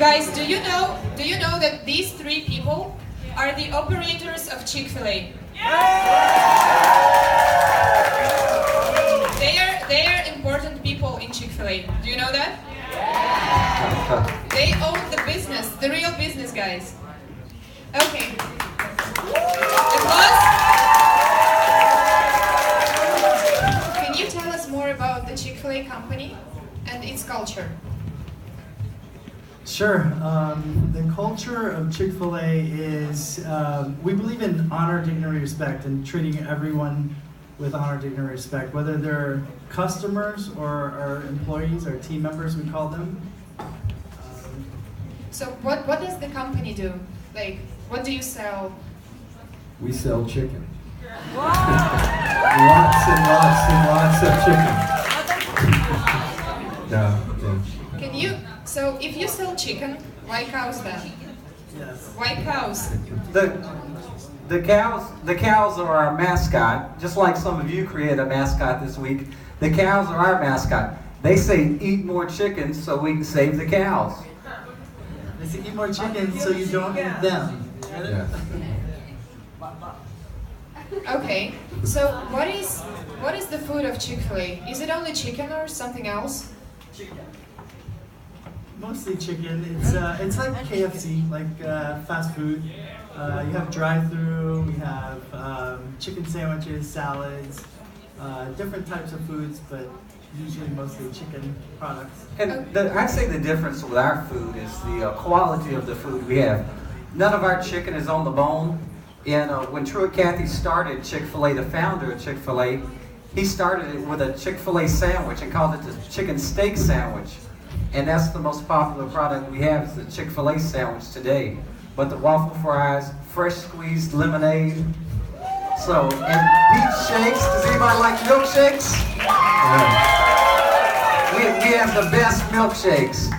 Guys, do you know that these three people are the operators of Chick-fil-A? They are important people in Chick-fil-A. Do you know that? They own the business, the real business, guys. Okay. Applause. Can you tell us more about the Chick-fil-A company and its culture? Sure. The culture of Chick-fil-A is, we believe in honor, dignity, respect, and treating everyone with honor, dignity, respect, whether they're customers or our employees, our team members, we call them. So what does the company do? Like, what do you sell? We sell chicken. Lots and lots and lots of chicken. Yeah. Can you, so if you sell chicken, why cows then? Yes. Why cows? The cows are our mascot. Just like some of you created a mascot this week, the cows are our mascot. They say eat more chickens so we can save the cows. They say eat more chicken so you don't eat them. Yeah. Okay, so what is the food of Chick-fil-A? Is it only chicken or something else? Mostly chicken. It's like KFC, like fast food. You have drive-through. We have chicken sandwiches, salads, different types of foods, but usually mostly chicken products. And I'd say the difference with our food is the quality of the food we have. None of our chicken is on the bone. And when Truett Cathy started Chick-fil-A, the founder of Chick-fil-A, he started it with a Chick-fil-A sandwich and called it the chicken steak sandwich. And that's the most popular product we have, is the Chick-fil-A sandwich today. But the waffle fries, fresh squeezed lemonade. So, and peach shakes. Does anybody like milkshakes? We have the best milkshakes.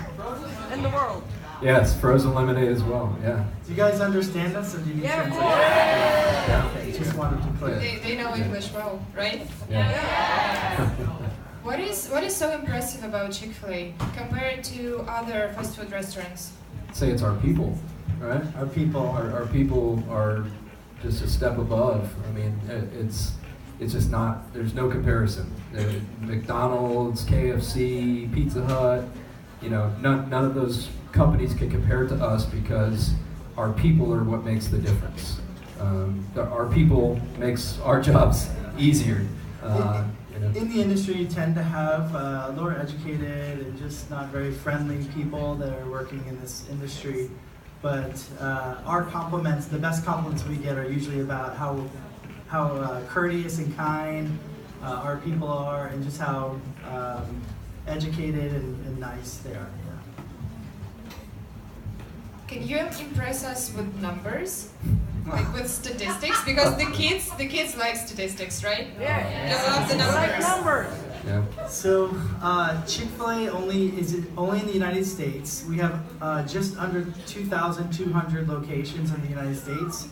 In the world. Yes, frozen lemonade as well. Yeah. Do you guys understand us, or do you need translation? Yeah. Okay, just wanted to clear. They know English well, right? Yeah. What is so impressive about Chick-fil-A compared to other fast food restaurants? I'd say it's our people, right? Our people. Our people are just a step above. I mean, it's just not. There's no comparison. McDonald's, KFC, Pizza Hut. You know, none of those companies can compare to us because our people are what makes the difference. Our people makes our jobs easier. In the industry, you tend to have lower educated and just not very friendly people that are working in this industry. But our compliments, the best compliments we get, are usually about how courteous and kind our people are, and just how educated and nice they are. Can you impress us with numbers? Like with statistics? Because the kids like statistics, right? Yeah. They love the numbers. Yeah. So Chick-fil-A only in the United States. We have just under 2,200 locations in the United States.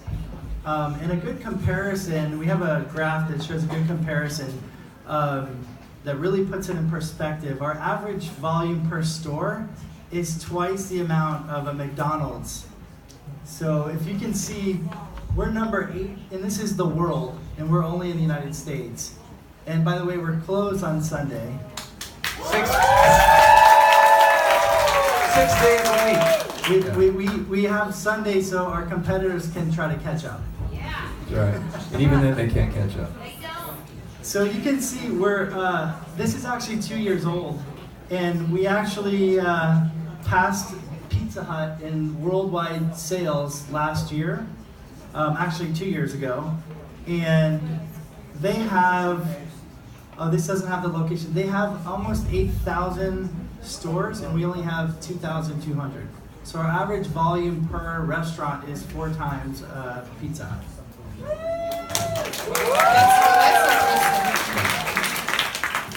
And a good comparison, we have a graph that shows a good comparison that really puts it in perspective. Our average volume per store is twice the amount of a McDonald's. So if you can see, we're number 8, and this is the world, and we're only in the United States. And by the way, we're closed on Sunday. 6 days a week. We have Sunday so our competitors can try to catch up. That's right. And even then, they can't catch up. So you can see this is actually 2 years old, and we actually passed Pizza Hut in worldwide sales last year, actually 2 years ago, and they have, this doesn't have the location, they have almost 8,000 stores, and we only have 2,200. So our average volume per restaurant is 4 times Pizza Hut. That's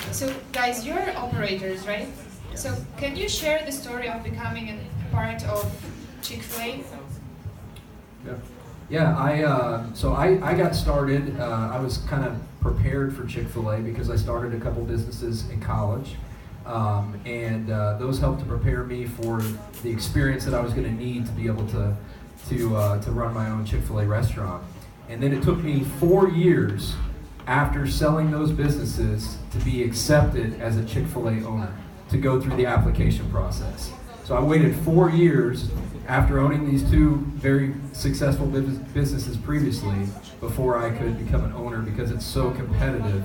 awesome. So guys, you're operators, right? Yes. So can you share the story of becoming a part of Chick-fil-A? Yeah. I got started. I was kind of prepared for Chick-fil-A because I started a couple businesses in college. and those helped to prepare me for the experience that I was going to need to be able to run my own Chick-fil-A restaurant. And then it took me 4 years after selling those businesses to be accepted as a Chick-fil-A owner, to go through the application process. So I waited 4 years after owning these two very successful businesses previously before I could become an owner, because it's so competitive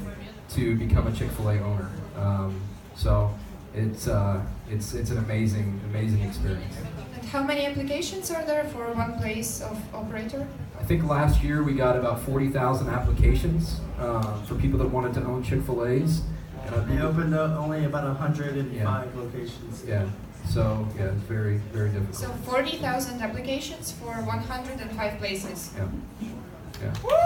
to become a Chick-fil-A owner. So it's an amazing experience. And how many applications are there for one place of operator? I think last year we got about 40,000 applications for people that wanted to own Chick-fil-A's. They opened up only about 105 locations. Yeah. So yeah, it's very difficult. So 40,000 applications for 105 places. Yeah. Yeah. What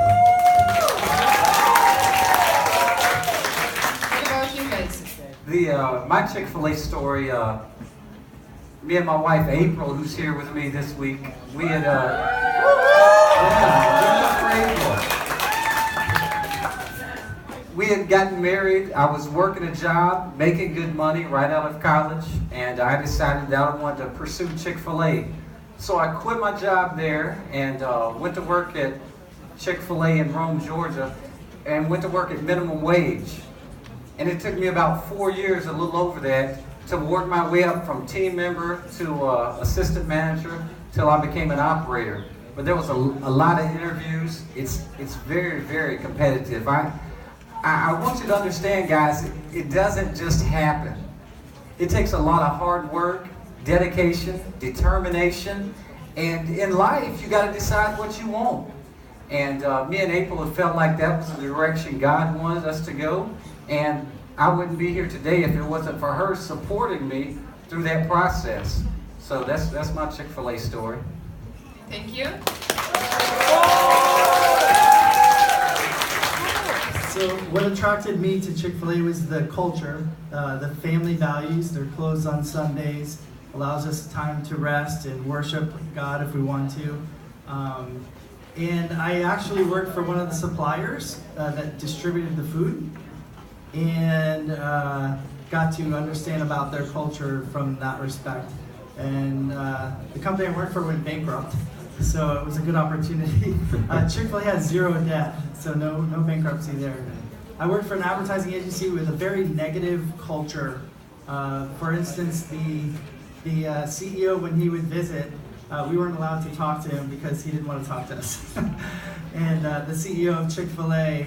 about you guys? My Chick-fil-A story, me and my wife April, who's here with me this week, we had we had gotten married. I was working a job, making good money right out of college, and I decided that I wanted to pursue Chick-fil-A. So I quit my job there and went to work at Chick-fil-A in Rome, Georgia, and went to work at minimum wage. And it took me about 4 years, a little over that, to work my way up from team member to assistant manager till I became an operator. But there was a lot of interviews. It's very competitive. I want you to understand, guys, it doesn't just happen. It takes a lot of hard work, dedication, determination, and in life, you got to decide what you want. And me and April have felt like that was the direction God wanted us to go. And I wouldn't be here today if it wasn't for her supporting me through that process. So that's my Chick-fil-A story. Thank you. So what attracted me to Chick-fil-A was the culture, the family values. They're closed on Sundays, allows us time to rest and worship God if we want to. And I actually worked for one of the suppliers that distributed the food, and got to understand about their culture from that respect. And the company I worked for went bankrupt, so it was a good opportunity. Chick-fil-A has zero debt, so no bankruptcy there. I worked for an advertising agency with a very negative culture. For instance, the CEO, when he would visit, we weren't allowed to talk to him because he didn't want to talk to us. And the CEO of Chick-fil-A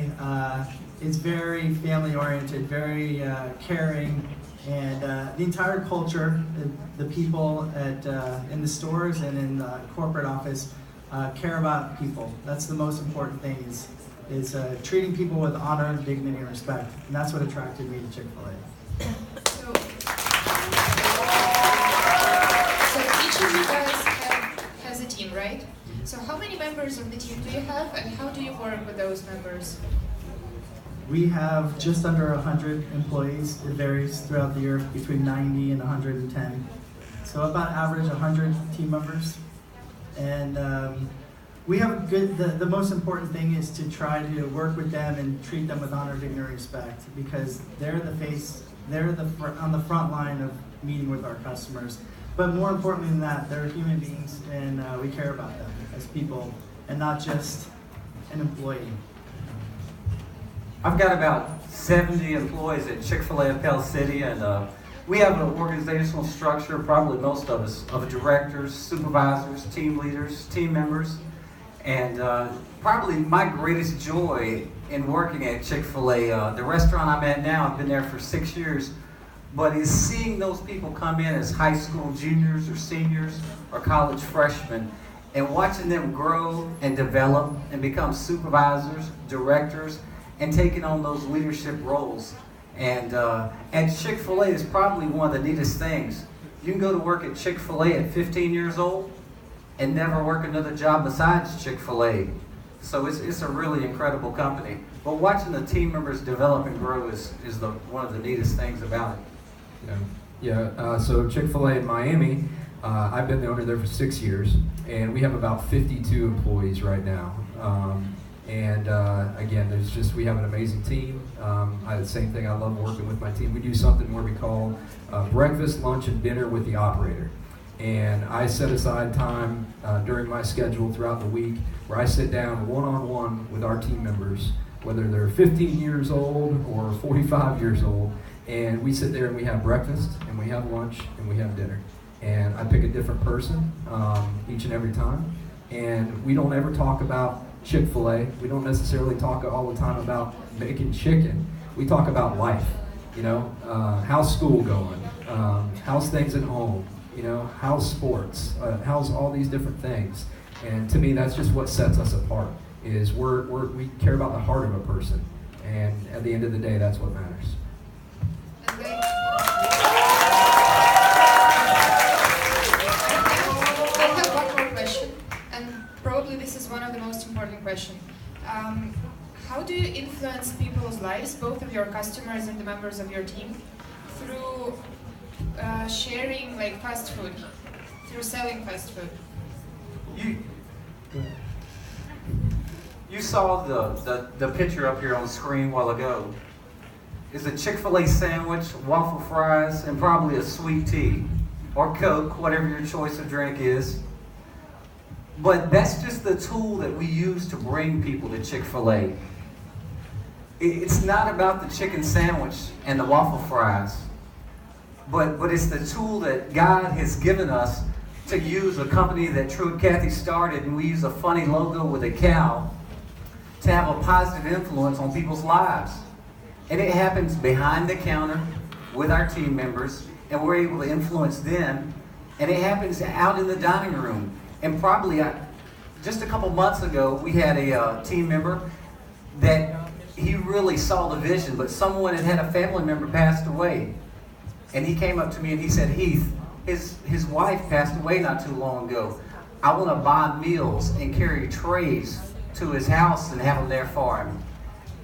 is very family-oriented, very caring, and the entire culture, the people in the stores and in the corporate office care about people. That's the most important thing, is treating people with honor, dignity, and respect. And that's what attracted me to Chick-fil-A. So each of you guys has a team, right? So how many members of the team do you have, and how do you work with those members? We have just under 100 employees. It varies throughout the year between 90 and 110. So about average 100 team members. And we have a good, the most important thing is to try to work with them and treat them with honor, dignity, and respect, because they're the face, on the front line of meeting with our customers. But more importantly than that, they're human beings, and we care about them as people and not just an employee. I've got about 70 employees at Chick-fil-A of Pell City, and we have an organizational structure, probably most of us, of directors, supervisors, team leaders, team members. And probably my greatest joy in working at Chick-fil-A, the restaurant I'm at now, I've been there for 6 years, but is seeing those people come in as high school juniors or seniors or college freshmen and watching them grow and develop and become supervisors, directors, and taking on those leadership roles. And Chick-fil-A is probably one of the neatest things. You can go to work at Chick-fil-A at 15 years old and never work another job besides Chick-fil-A. So it's a really incredible company. But watching the team members develop and grow is one of the neatest things about it. So Chick-fil-A in Miami, I've been the owner there for 6 years, and we have about 52 employees right now. again, we have an amazing team. The same thing, I love working with my team. We do something where we call breakfast, lunch, and dinner with the operator. And I set aside time during my schedule throughout the week where I sit down one-on-one with our team members, whether they're 15 years old or 45 years old, and we sit there and we have breakfast, and we have lunch, and we have dinner. And I pick a different person each and every time. And we don't ever talk about Chick-fil-A. We don't necessarily talk all the time about making chicken. We talk about life, how's school going, how's things at home, how's sports, how's all these different things. And to me, that's just what sets us apart, is we care about the heart of a person. And at the end of the day, that's what matters. I have one more question, and probably this is one of the most important questions. How do you influence people's lives, both of your customers and the members of your team, through sharing like fast food, through selling fast food? You saw the picture up here on the screen a while ago. It's a Chick-fil-A sandwich, waffle fries, and probably a sweet tea or Coke, whatever your choice of drink is. But that's just the tool that we use to bring people to Chick-fil-A. It's not about the chicken sandwich and the waffle fries, but it's the tool that God has given us to use, a company that True and Kathy started, and we use a funny logo with a cow to have a positive influence on people's lives. And it happens behind the counter with our team members, and we're able to influence them. And it happens out in the dining room. And probably just a couple months ago, we had a team member that he really saw the vision, but someone had a family member passed away. And he came up to me and he said, Heath, his wife passed away not too long ago. I want to buy meals and carry trays to his house and have them there for him.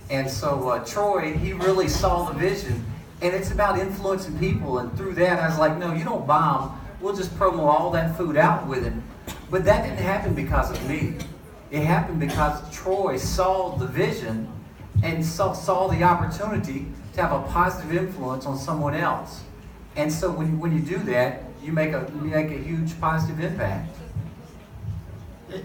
And so Troy, he really saw the vision, and it's about influencing people. And through that, I was like, no, you don't buy them. We'll just promo all that food out with him. But that didn't happen because of me. It happened because Troy saw the vision and saw the opportunity to have a positive influence on someone else. And so when you do that, you make a huge positive impact.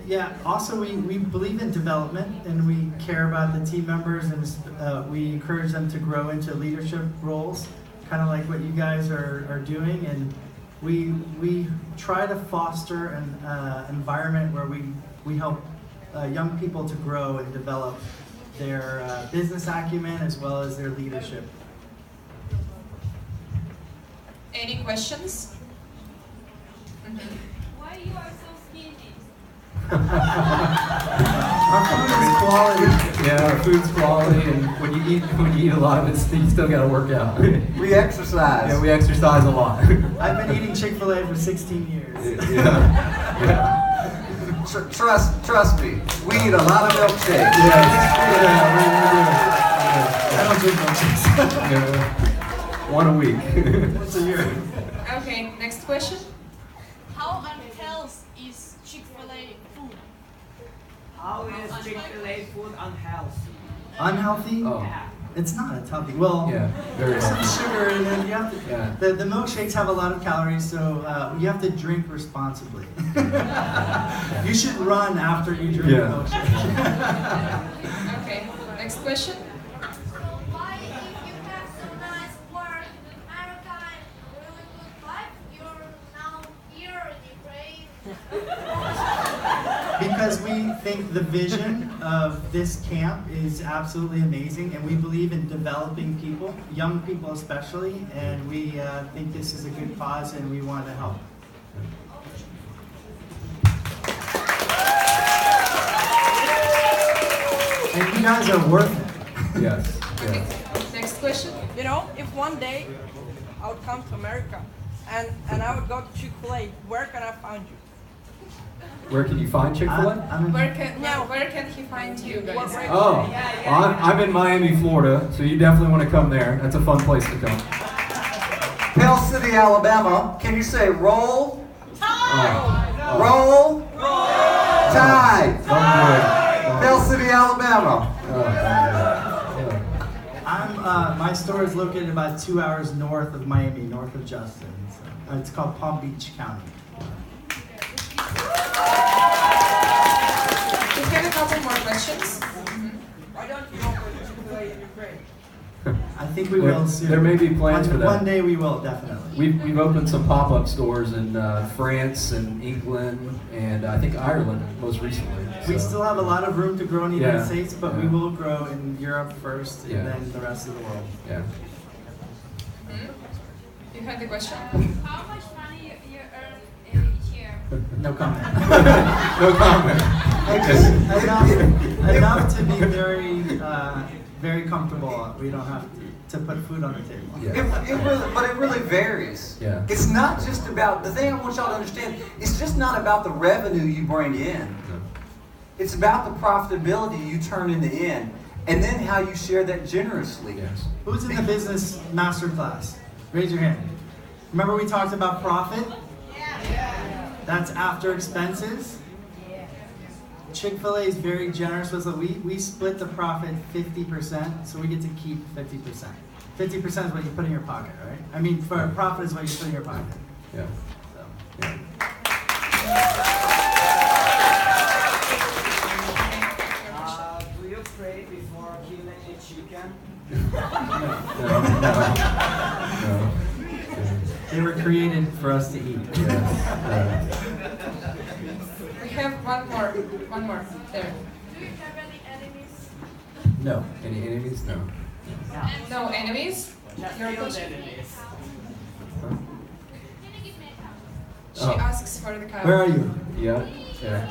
Yeah, also we believe in development, and we care about the team members, and we encourage them to grow into leadership roles, kind of like what you guys are doing. And we try to foster an environment where we help young people to grow and develop their business acumen as well as their leadership. Any questions? Why you are so skinny? Our food is quality. Yeah, our food's quality, and when you eat a lot of it, you still got to work out. We exercise. Yeah, we exercise a lot. I've been eating Chick-fil-A for 16 years. Yeah. Trust me, we eat a lot of milkshakes. I don't drink milkshakes. Yeah. One a week. Once a year. Okay, next question. How unhealthy is Chick-fil-A food? How is Chick-fil-A food unhealthy? Unhealthy? Oh. Yeah. It's not unhealthy. Well, Yeah, very there's some healthy. sugar in it. You have to. Yeah. The milkshakes have a lot of calories, so you have to drink responsibly. You should run after you drink Yeah. a milkshake. Okay, next question. So why, if you have so nice work in America and really good life, you're now here in Ukraine? Because we think the vision of this camp is absolutely amazing, and we believe in developing people, young people especially, and we think this is a good cause, and we want to help. And you guys are worth it. Yes. Okay, Yes. next question. You know, if one day I would come to America and I would go to Chick-fil-A, where can I find you? Where can you find Chick-fil-A? Where can he find you guys? Oh, I'm in Miami, Florida, so you definitely want to come there. That's a fun place to come. Pell City, Alabama. Can you say roll? Oh. Roll? Tide. Don't do it. Bell City, Alabama. My store is located about 2 hours north of Miami, north of Justin. So, it's called Palm Beach County. We have a couple more questions. Why don't you open Chick-fil-A in Ukraine? I think we will soon. There may be plans for that. One day we will, definitely. We've opened some pop-up stores in France and England and I think Ireland most recently. We so. still have a lot of room to grow in the United States, but we Yeah. will grow in Europe first and then the rest of the world. Yeah. You had the question? How much money you earn each year? No comment. No comment. enough to be very comfortable. We don't have to put food on the table. Yeah. But it really varies. Yeah. It's not just about, the thing I want y'all to understand, it's just not about the revenue you bring in. No. It's about the profitability you turn in the end, and then how you share that generously. Yes. Who's in the business masterclass? Raise your hand. Remember we talked about profit? Yeah. That's after expenses. Chick-fil-A is very generous with it. We split the profit 50%, so we get to keep 50%. 50% is what you put in your pocket, right? I mean, for profit is what you put in your pocket. Yeah. So. Yeah. Do you pray before killing a chicken? No. They were created for us to eat. We have one more there. Do you have any enemies? No. Any enemies? No. No enemies? You're pushing. enemies. Huh? Can you give me a count? She Oh. asks for the cow. Where are you? Yeah. Yeah.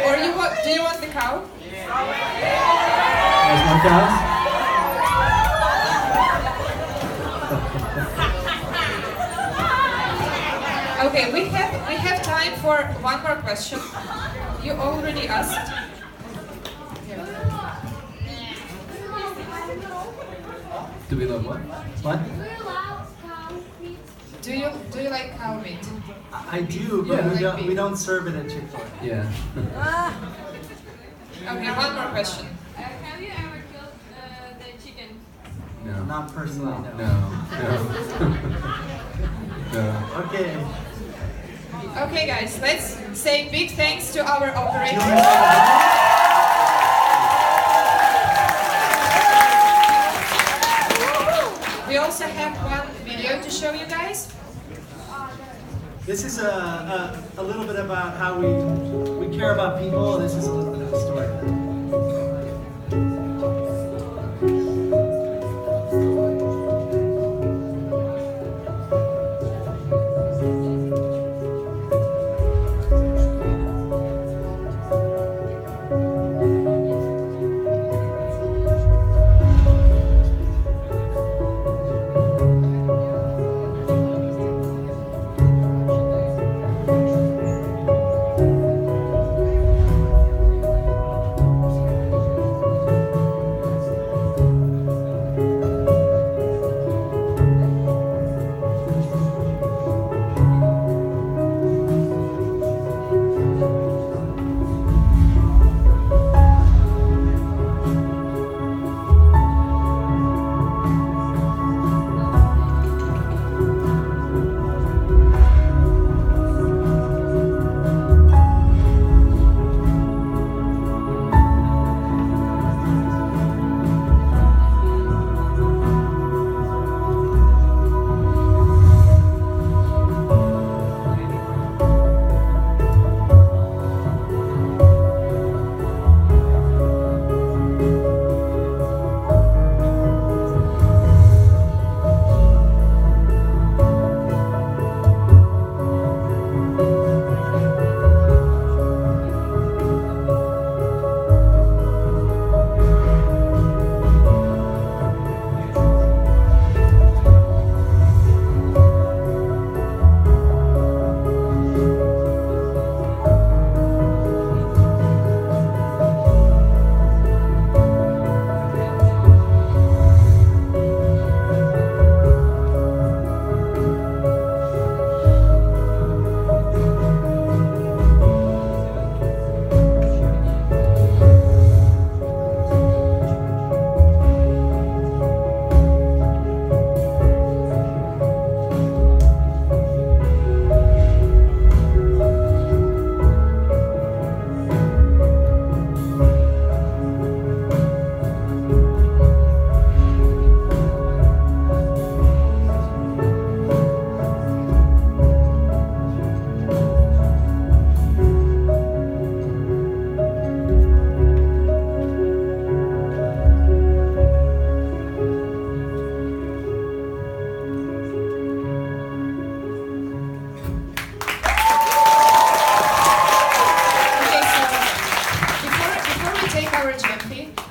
Or do you want the cow? There's more cows? Okay, we have time for one more question. You already asked. Do we love what? What? Do you like cow meat? I do, but Yeah. we don't serve it at Chick-fil-A. Yeah. Okay, one more question. Have you ever killed the chicken? No. Not personally, no. No. No. Okay. Okay, guys, let's say big thanks to our operator. We also have one video to show you guys. This is a little bit about how we care about people. This is a little bit of a story.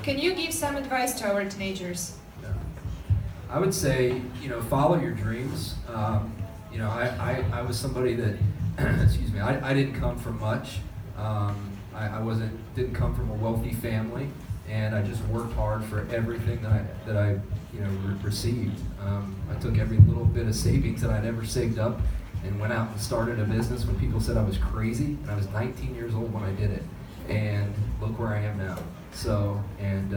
can you give some advice to our teenagers? Yeah. I would say, follow your dreams. I was somebody that, excuse me, I didn't come from much. I didn't come from a wealthy family, and I just worked hard for everything that I received. I took every little bit of savings that I'd ever saved up and went out and started a business when people said I was crazy, and I was 19 years old when I did it. And look where I am now. So, and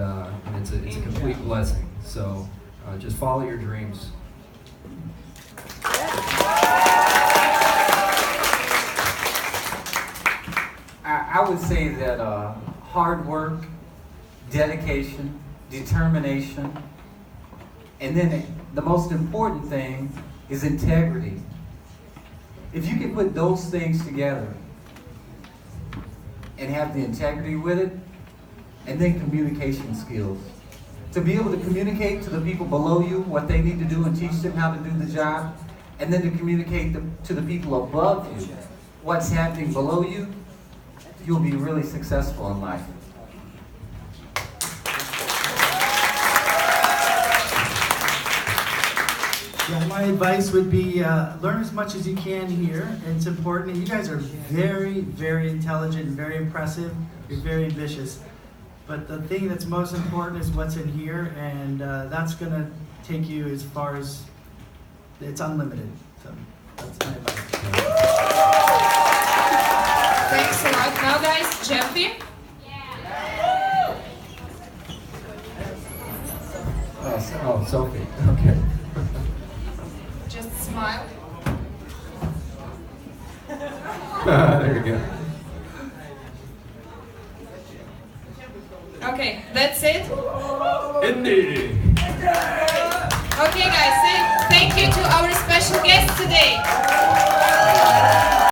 it's a complete blessing. So, just follow your dreams. I would say that hard work, dedication, determination, and then the most important thing is integrity. If you can put those things together and have the integrity with it, and then communication skills. To be able to communicate to the people below you what they need to do and teach them how to do the job, and then to communicate to the people above you what's happening below you, you'll be really successful in life. Yeah, my advice would be learn as much as you can here. It's important. You guys are very, very intelligent and very impressive. You're very ambitious. But the thing that's most important is what's in here, and that's going to take you as far as it's unlimited. So that's my advice. Thanks a lot. Now, guys, Jeffy. Oh, Sophie. Okay. Just smile. There you go. Okay, that's it. Indeed. Okay, guys, thank you to our special guest today.